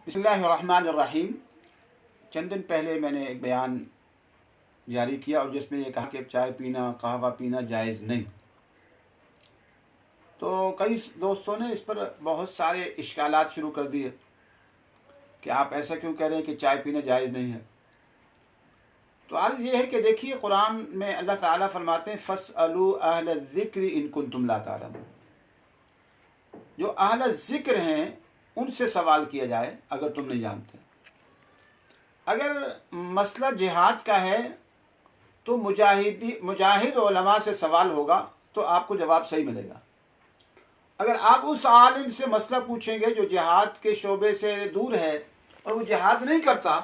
बिस्मिल्लाहिर्रहमानिर्रहीम। चंद दिन पहले मैंने एक बयान जारी किया और जिसमें ये कहा कि चाय पीना, कहवा पीना जायज़ नहीं। तो कई दोस्तों ने इस पर बहुत सारे इश्कालात शुरू कर दिए कि आप ऐसा क्यों कह रहे हैं कि चाय पीना जायज़ नहीं है। तो अर्ज़ ये है कि देखिए, कुरान में अल्लाह ताला फरमाते हैं फ़स्अलू अहल ज़िक्र इन कुंतुम ला तालमून। जो अहल ज़िक्र हैं उनसे सवाल किया जाए अगर तुम नहीं जानते। अगर मसला जिहाद का है तो मुजाहिद उलमा से सवाल होगा तो आपको जवाब सही मिलेगा। अगर आप उस आलिम से मसला पूछेंगे जो जिहाद के शोबे से दूर है और वो जिहाद नहीं करता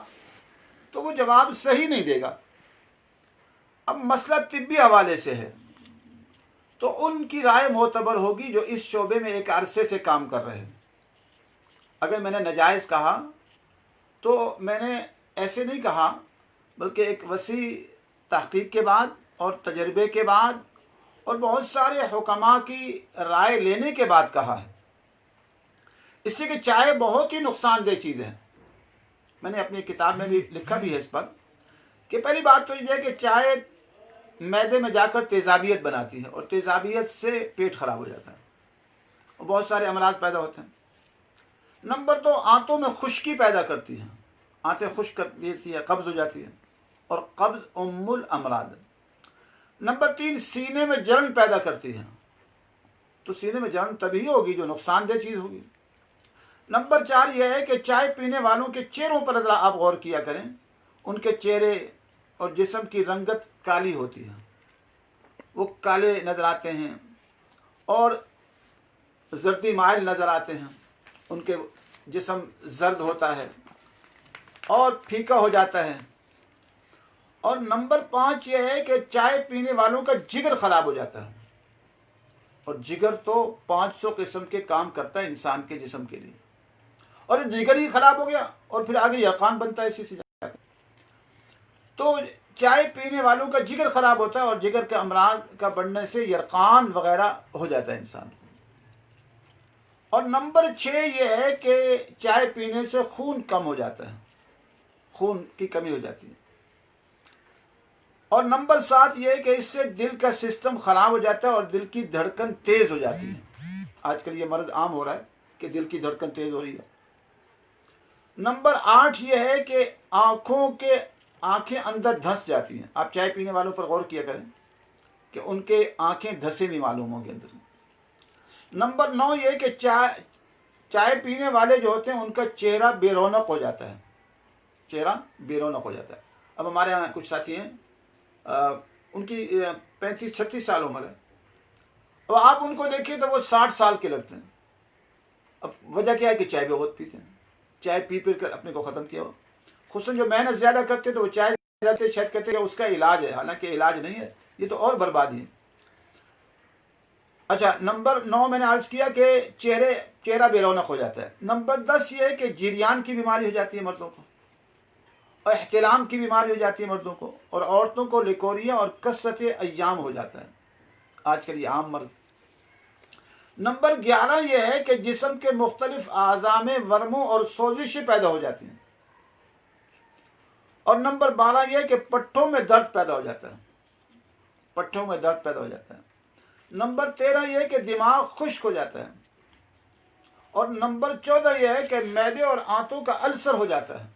तो वो जवाब सही नहीं देगा। अब मसला तिब्बी हवाले से है तो उनकी राय मोतबर होगी जो इस शोबे में एक अरसे से काम कर रहे हैं। अगर मैंने नाजायज़ कहा तो मैंने ऐसे नहीं कहा, बल्कि एक वसी तहकीक के बाद और तजर्बे के बाद और बहुत सारे हुक्मा की राय लेने के बाद कहा है। इससे कि चाय बहुत ही नुकसानदेह चीज़ है। मैंने अपनी किताब में भी लिखा भी है इस पर कि पहली बात तो ये है कि चाय मैदे में जाकर तेज़ाबियत बनाती है और तेज़ाबियत से पेट खराब हो जाता है और बहुत सारे अमराज पैदा होते हैं। नंबर 2, आंतों में खुश्की पैदा करती है, आंतें खुश्क कर देती है, कब्ज़ हो जाती है और कब्ज़ उम्मुल अमराद। नंबर 3, सीने में जलन पैदा करती है। तो सीने में जलन तभी होगी जो नुकसानदेह चीज़ होगी। नंबर 4 यह है कि चाय पीने वालों के चेहरों पर ज़रा आप गौर किया करें। उनके चेहरे और जिस्म की रंगत काली होती है, वो काले नज़र आते हैं और जर्दी माइल नज़र आते हैं। उनके जिस्म जर्द होता है और फीका हो जाता है। और नंबर 5 यह है कि चाय पीने वालों का जिगर ख़राब हो जाता है और जिगर तो 500 किस्म के काम करता है इंसान के जिस्म के लिए, और जिगर ही ख़राब हो गया और फिर आगे यरकान बनता है इसी से जाकर। तो चाय पीने वालों का जिगर ख़राब होता है और जिगर के अमराज का बढ़ने से यरकान वगैरह हो जाता है इंसान। और नंबर 6 ये है कि चाय पीने से खून कम हो जाता है, खून की कमी हो जाती है। और नंबर 7 ये है कि इससे दिल का सिस्टम ख़राब हो जाता है और दिल की धड़कन तेज़ हो जाती है। आजकल ये मर्ज़ आम हो रहा है कि दिल की धड़कन तेज़ हो रही है। नंबर 8 ये है कि आँखें अंदर धंस जाती हैं। आप चाय पीने वालों पर गौर किया करें कि उनके आँखें धंसे नहीं मालूम होंगे अंदर। नंबर 9 ये कि चाय पीने वाले जो होते हैं उनका चेहरा बेरौनक हो जाता है, चेहरा बेरौनक हो जाता है। अब हमारे यहाँ कुछ साथी हैं, उनकी 35-36 साल उम्र है, अब आप उनको देखिए तो वो 60 साल के लगते हैं। अब वजह क्या है कि चाय बहुत पीते हैं, चाय पी कर अपने को ख़त्म किया। खुसूसन जो मेहनत ज़्यादा करते तो वो चाय ज़्यादा शायद कहते हैं उसका इलाज है, हालांकि इलाज नहीं है, ये तो और बर्बादी है। अच्छा, नंबर 9 मैंने अर्ज़ किया कि चेहरा बेरौनक हो जाता है। नंबर 10 ये है कि जिरियान की बीमारी हो जाती है मर्दों को, और एहतिलाम की बीमारी हो जाती है मर्दों को, और औरतों को लिकोरिया और कसरत अय्याम हो जाता है, आजकल ये आम मर्ज। नंबर 11 ये है कि जिस्म के मुख्तलिफ आज़ा में वर्मों और सोजिशें पैदा हो जाती हैं। और नंबर 12 ये है कि पट्ठों में दर्द पैदा हो जाता है, पट्ठों में दर्द पैदा हो जाता है। नंबर 13 यह है कि दिमाग खुश्क हो जाता है। और नंबर 14 यह है कि मैदे और आंतों का अल्सर हो जाता है।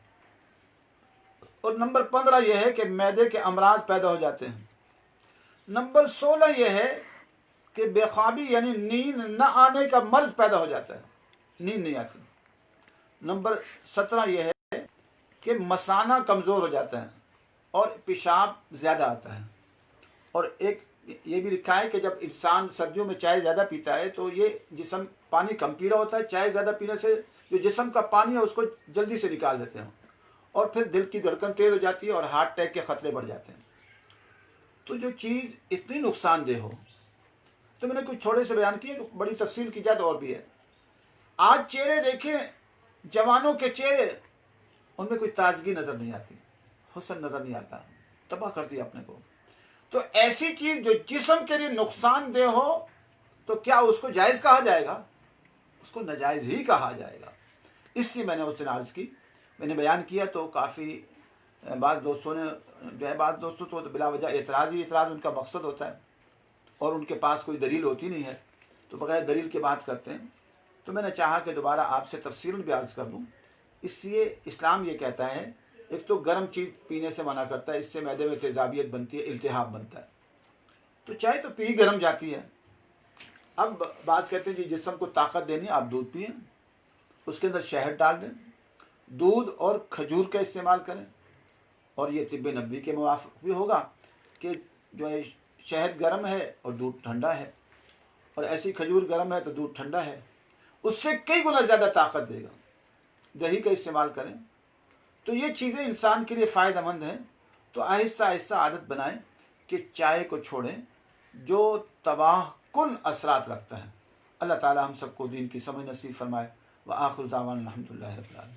और नंबर 15 यह है कि मैदे के अमराज पैदा हो जाते हैं। नंबर 16 यह है कि बेख्वाबी यानी नींद न आने का मर्ज पैदा हो जाता है, नींद नहीं आती। नंबर 17 यह है कि मसाना कमज़ोर हो जाता है और पेशाब ज़्यादा आता है। और एक ये भी लिखा है कि जब इंसान सर्दियों में चाय ज़्यादा पीता है तो ये जिस्म पानी कम पी रहा होता है, चाय ज़्यादा पीने से जो जिस्म का पानी है उसको जल्दी से निकाल देते हैं और फिर दिल की धड़कन तेज़ हो जाती है और हार्ट अटैक के ख़तरे बढ़ जाते हैं। तो जो चीज़ इतनी नुकसानदेह हो, तो मैंने कुछ थोड़े से बयान किए, बड़ी तफसील की जाए तो और भी है। आज चेहरे देखें, जवानों के चेहरे, उनमें कोई ताजगी नज़र नहीं आती, हुस्न नज़र नहीं आता, तबाह कर दिया अपने को। तो ऐसी चीज़ जो जिस्म के लिए नुकसानदेह हो तो क्या उसको जायज़ कहा जाएगा? उसको नाजायज़ ही कहा जाएगा। اس سے میں نے اس دن عرض کی، میں نے بیان کیا تو کافی بعض دوستوں نے جو ہے، بعض دوستوں تو بلا وجہ اعتراض ہی اعتراض ان کا مقصد ہوتا ہے، اور ان کے پاس کوئی دلیل ہوتی نہیں ہے تو بغیر دلیل کے بات کرتے ہیں. تو میں نے چاہا کہ دوبارہ آپ سے تفصیلاً بھی عرض کر دوں. اس لیے اسلام یہ کہتا ہے، ایک تو گرم چیز پینے سے منع کرتا ہے، اس سے معدے میں تیزابیت بنتی ہے، التہاب بنتا ہے. تو چائے تو پی گرم جاتی ہے. اب بعض کہتے ہیں جی جسم کو طاقت دینی، آپ دودھ پئیں، اس کے اندر شہد ڈال دیں، دودھ اور کھجور کا استعمال کریں. اور یہ طب نبوی کے موافق بھی ہوگا کہ جو ہے شہد گرم ہے اور دودھ ٹھنڈا ہے، اور ایسی کھجور گرم ہے تو دودھ ٹھنڈا ہے، اس سے کئی گنا زیادہ طاقت دے گا. دہی کا استعمال کریں. تو یہ چیزیں انسان کے لیے فائدہ مند ہیں. تو آہستہ آہستہ عادت بنائیں کہ چائے کو چھوڑیں جو تباہ کن اثرات رکھتا ہے. اللہ تعالی ہم سب کو دین کی سمجھ نصیب فرمائے. وآخر دعوانا الحمدللہ رب العالمین.